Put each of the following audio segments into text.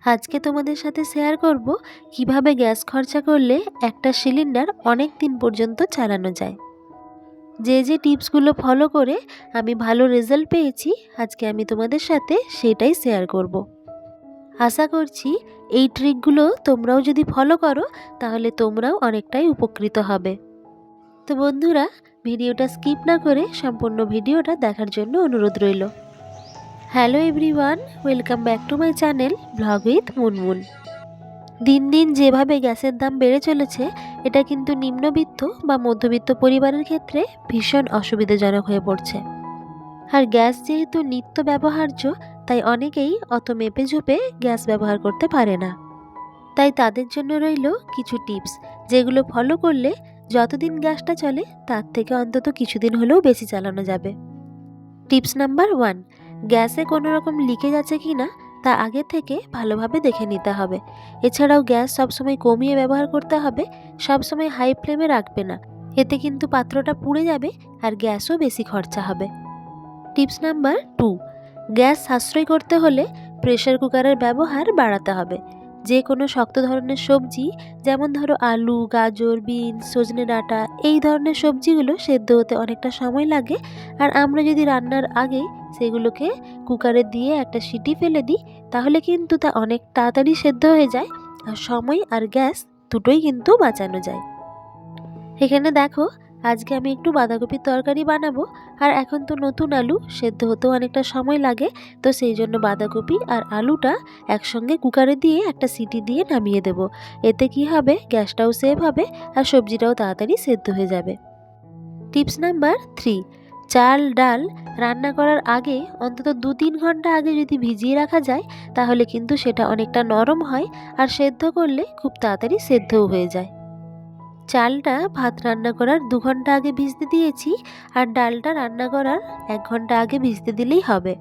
আজকে তোমাদের সাথে শেয়ার করব কিভাবে গ্যাস খরচা করলে একটা সিলিন্ডার অনেক দিন পর্যন্ত চালানো যায়। যে টিপসগুলো ফলো করে আমি ভালো রেজাল্ট পেয়েছি, আজকে আমি তোমাদের সাথে সেটাই শেয়ার করব। আশা করছি এই ট্রিকগুলো তোমরাও যদি ফলো করো তাহলে তোমরাও অনেকটাই উপকৃত হবে। তো বন্ধুরা, ভিডিওটা স্কিপ না করে সম্পূর্ণ ভিডিওটা দেখার জন্য অনুরোধ রইল। Hello everyone, welcome back to my channel blog with Munmun. দিন দিন যেভাবে গ্যাসের দাম বেড়ে চলেছে, এটা কিন্তু নিম্নবিত্ত বা মধ্যবিত্ত পরিবারের ক্ষেত্রে ভীষণ অসুবিধাজনক হয়ে পড়ছে। আর গ্যাস যেহেতু নিত্য ব্যবহার্য, তাই অনেকেই অত মেপে ঝুপে গ্যাস ব্যবহার করতে পারে না। তাই তাদের জন্য রইল কিছু টিপস, যেগুলো ফলো করলে যতদিন গ্যাসটা চলে তার থেকে অন্তত কিছুদিন হলেও বেশি চালানো যাবে। টিপস নাম্বার 1, গ্যাসে কোনো রকম লিকেজ আছে কি না তা আগে থেকে ভালোভাবে দেখে নিতে হবে। এছাড়াও গ্যাস সবসময় কমিয়ে ব্যবহার করতে হবে, সবসময় হাই ফ্লেমে রাখবে না, এতে কিন্তু পাত্রটা পুড়ে যাবে আর গ্যাসও বেশি খরচা হবে। টিপস নাম্বার 2, গ্যাস সাশ্রয় করতে হলে প্রেসার কুকারের ব্যবহার বাড়াতে হবে। যে কোনো শক্ত ধরনের সবজি, যেমন ধরো আলু, গাজর, বিনস, সজনে ডাঁটা, এই ধরনের সবজিগুলো সেদ্ধ হতে অনেকটা সময় লাগে। আর আমরা যদি রান্নার আগে সেগুলোকে কুকারে দিয়ে একটা সিটি ফেলে দিই, তাহলে কিন্তু তা অনেক তাড়াতাড়ি সেদ্ধ হয়ে যায় আর সময় আর গ্যাস দুটোই কিন্তু বাঁচানো যায়। এখানে দেখো, আজকে আমি একটু বাঁধাকপির তরকারি বানাবো। আর এখন তো নতুন আলু, সেদ্ধ হতেও অনেকটা সময় লাগে, তো সেই জন্য বাঁধাকপি আর আলুটা একসঙ্গে কুকারে দিয়ে একটা সিটি দিয়ে নামিয়ে দেব। এতে কি হবে, গ্যাসটাও সেভ হবে আর সবজিটাও তাড়াতাড়ি সেদ্ধ হয়ে যাবে। টিপস নাম্বার 3, চাল ডাল রান্না করার আগে অন্তত 2-3 ঘন্টা আগে যদি ভিজিয়ে রাখা যায়, তাহলে কিন্তু সেটা অনেকটা নরম হয় আর সেদ্ধ করলে খুব তাড়াতাড়ি সেদ্ধও হয়ে যায়। চালটা ভাত রান্না করার 2 ঘন্টা আগে ভিজতে দিয়েছি, আর ডালটা রান্না করার 1 ঘন্টা আগে ভিজতে দিলেই হবে।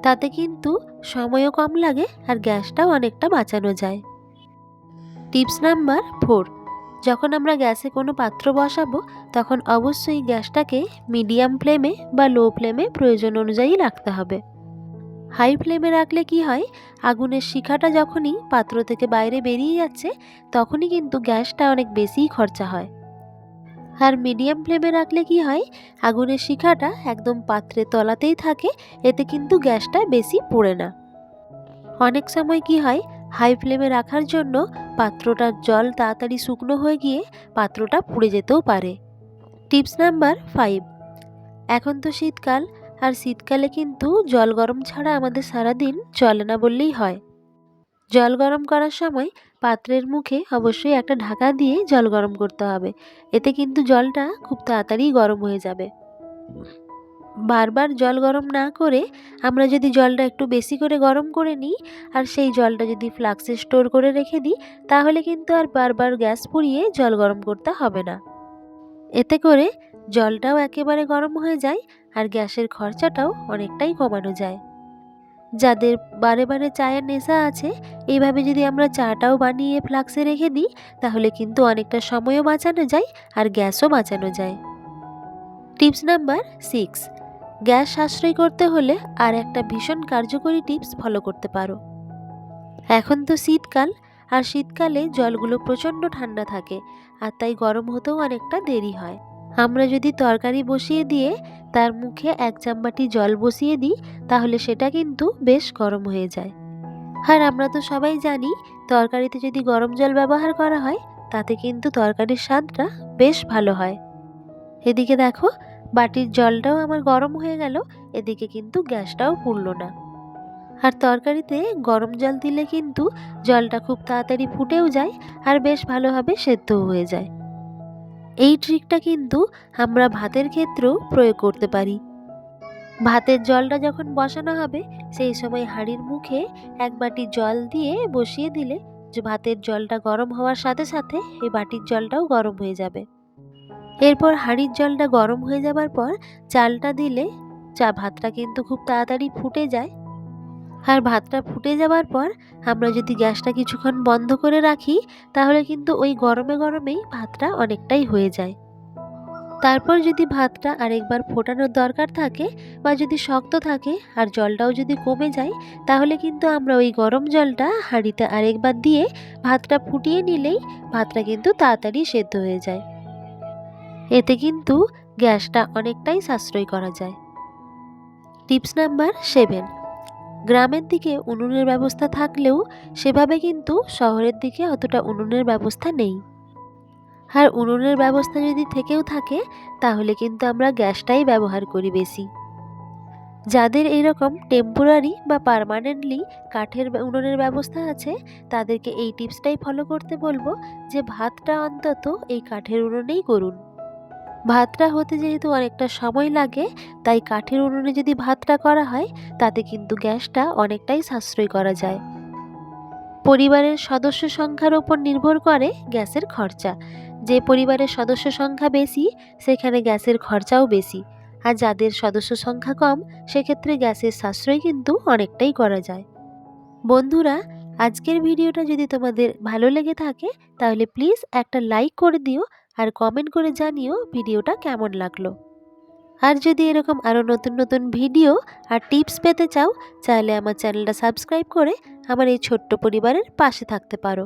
তাতে কিন্তু সময়ও কম লাগে আর গ্যাসটাও অনেকটা বাঁচানো যায়। টিপস নাম্বার 4, যখন আমরা গ্যাসে কোনো পাত্র বসাবো, তখন অবশ্যই গ্যাসটাকে মিডিয়াম ফ্লেমে বা লো ফ্লেমে প্রয়োজন অনুযায়ী রাখতে হবে। হাই ফ্লেমে রাখলে কি হয়, আগুনের শিখাটা যখনই পাত্র থেকে বাইরে বেরিয়ে যাচ্ছে, তখনই কিন্তু গ্যাসটা অনেক বেশিই খরচা হয়। আর মিডিয়াম ফ্লেমে রাখলে কি হয়, আগুনের শিখাটা একদম পাত্রের তলাতেই থাকে, এতে কিন্তু গ্যাসটা বেশি পোড়ে না। অনেক সময় কি হয়, হাই ফ্লেমে রাখার জন্য পাত্রটার জল তাড়াতাড়ি শুকনো হয়ে গিয়ে পাত্রটা পুড়ে যেতেও পারে। টিপস নাম্বার 5, এখন তো শীতকাল, আর শীতকালে কিন্তু জল গরম ছাড়া আমাদের সারাদিন চলে না বললেই হয়। জল গরম করার সময় পাত্রের মুখে অবশ্যই একটা ঢাকা দিয়ে জল গরম করতে হবে, এতে কিন্তু জলটা খুব তাড়াতাড়ি গরম হয়ে যাবে। বারবার জল গরম না করে আমরা যদি জলটা একটু বেশি করে গরম করে নিই আর সেই জলটা যদি ফ্লাস্কে স্টোর করে রেখে দিই, তাহলে কিন্তু আর বারবার গ্যাস পুড়িয়ে জল গরম করতে হবে না। এতে করে জলটাও একেবারে গরম হয়ে যায় আর গ্যাসের খরচাটাও অনেকটাই কমানো যায়। যাদের বারে বারে চায়ের নেশা আছে, এইভাবে যদি আমরা চাটাও বানিয়ে ফ্লাস্কে রেখে দিই, তাহলে কিন্তু অনেকটা সময়ও বাঁচানো যায় আর গ্যাসও বাঁচানো যায়। টিপস নাম্বার 6, গ্যাস সাশ্রয় করতে হলে আর একটা ভীষণ কার্যকরী টিপস ফলো করতে পারো। এখন তো শীতকাল, আর শীতকালে জলগুলো প্রচণ্ড ঠান্ডা থাকে, আর তাই গরম হতেও অনেকটা দেরি হয়। আমরা যদি তরকারি বসিয়ে দিয়ে তার মুখে 1 চামচি জল বসিয়ে দিই, তাহলে সেটা কিন্তু বেশ গরম হয়ে যায়। আর আমরা তো সবাই জানি, তরকারিতে যদি গরম জল ব্যবহার করা হয়, তাতে কিন্তু তরকারির স্বাদটা বেশ ভালো হয়। এদিকে দেখো, বাটির জলটাও আমার গরম হয়ে গেল, এদিকে কিন্তু গ্যাসটাও পুড়লো না। আর তরকারিতে গরম জল দিলে কিন্তু জলটা খুব তাড়াতাড়ি ফুটেও যায় আর বেশ ভালোভাবে সেদ্ধও হয়ে যায়। এই ট্রিকটা কিন্তু আমরা ভাতের ক্ষেত্রেও প্রয়োগ করতে পারি। ভাতের জলটা যখন বসানো হবে, সেই সময় হাঁড়ির মুখে 1 বাটি জল দিয়ে বসিয়ে দিলে যে ভাতের জলটা গরম হওয়ার সাথে সাথে এই বাটির জলটাও গরম হয়ে যাবে। এরপর হাঁড়ির জলটা গরম হয়ে যাবার পর চালটা দিলে ভাতটা কিন্তু খুব তাড়াতাড়ি ফুটে যায়। আর ভাতটা ফুটে যাবার পর আমরা যদি গ্যাসটা কিছুক্ষণ বন্ধ করে রাখি, তাহলে কিন্তু ওই গরমে গরমেই ভাতটা অনেকটাই হয়ে যায়। তারপর যদি ভাতটা আরেকবার ফোটানোর দরকার থাকে বা যদি শক্ত থাকে আর জলটাও যদি কমে যায়, তাহলে কিন্তু আমরা ওই গরম জলটা হাঁড়িতে আরেকবার দিয়ে ভাতটা ফুটিয়ে নিলেই ভাতটা কিন্তু তাড়াতাড়ি সেদ্ধ হয়ে যায়। এতে কিন্তু গ্যাসটা অনেকটাই সাশ্রয় করা যায়। টিপস নাম্বার 7, গ্রামের দিকে উনুনের ব্যবস্থা থাকলেও সেভাবে কিন্তু শহরের দিকে অতটা উনুনের ব্যবস্থা নেই। আর উনুনের ব্যবস্থা যদি থেকেও থাকে তাহলে কিন্তু আমরা গ্যাসটাই ব্যবহার করি বেশি। যাদের এরকম টেম্পোরারি বা পার্মানেন্টলি কাঠের উনুনের ব্যবস্থা আছে তাদেরকে এই টিপসটাই ফলো করতে বলবো যে ভাতটা অন্তত এই কাঠের উনুনেই করুন। ভাতটা হতে যেহেতু অনেকটা সময় লাগে, তাই কাঠের উনুনে যদি ভাতটা করা হয় তাতে কিন্তু গ্যাসটা অনেকটাই সাশ্রয় করা যায়। পরিবারের সদস্য সংখ্যার ওপর নির্ভর করে গ্যাসের খরচা। যে পরিবারের সদস্য সংখ্যা বেশি সেখানে গ্যাসের খরচাও বেশি, আর যাদের সদস্য সংখ্যা কম সেক্ষেত্রে গ্যাসের সাশ্রয় কিন্তু অনেকটাই করা যায়। বন্ধুরা, আজকের ভিডিওটা যদি তোমাদের ভালো লেগে থাকে তাহলে প্লিজ একটা লাইক করে দিও আর কমেন্ট করে জানিও ভিডিওটা কেমন লাগলো। আর যদি এরকম আরও নতুন নতুন ভিডিও আর টিপস পেতে চাও তাহলে আমার চ্যানেলটা সাবস্ক্রাইব করে আমার এই ছোট্ট পরিবারের পাশে থাকতে পারো।